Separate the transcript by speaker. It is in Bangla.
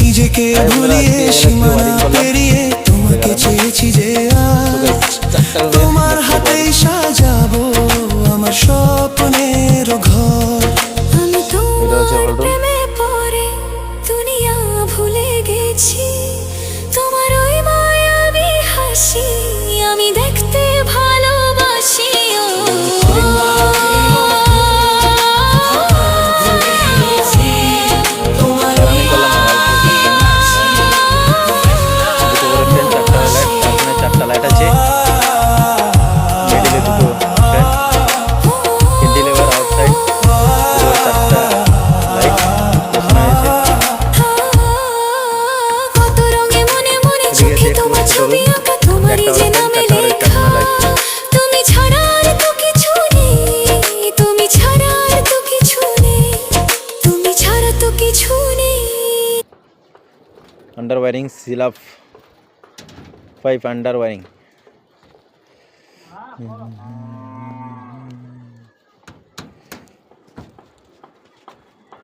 Speaker 1: নিজেকে ভুলিয়ে সীমানা পেরিয়ে তোমাকে চেয়েছি যে আজ তোমার হাতেই সাজাবো আমার স্বপ্নের ঘর। আমি তোমার প্রেমে পড়ে দুনিয়া ভুলে গেছি, তোমার ওই মায়াবী হাসি আমি দেখতে ভালোবাসি।
Speaker 2: চারটা লাইট আছে, মিডিলে দুটো ফ্যান, ক্যান্টিলেভার আউটসাইড চারটা লাইট বসানো হয়েছে।
Speaker 1: কত রঙে মনে মনে চোখে তোমার ছবি আঁকা, তোমারই যে নামে লেখা। তুমি ছাড়া আর তো কিছু নেই, তুমি ছাড়া আর তো কিছু নেই, তুমি ছাড়া তো কিছু নেই।
Speaker 2: আন্ডার ওয়ারিং সিলাপ পাইপ আন্ডার ওয়ারিং।